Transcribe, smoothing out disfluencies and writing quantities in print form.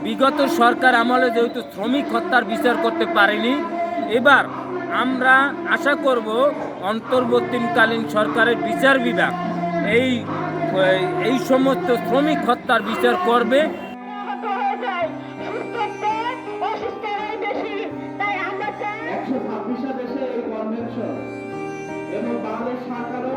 বিগত সরকার আমলে যেহেতু শ্রমিক হত্যার বিচার করতে পারেনি, এবার আমরা আশা করব অন্তর্বর্তীকালীন সরকারের বিচার বিভাগ এই এই সমস্ত শ্রমিক হত্যার বিচার করবে। দেশে এই কনভেনশন এবং বাংলাদেশ সরকারও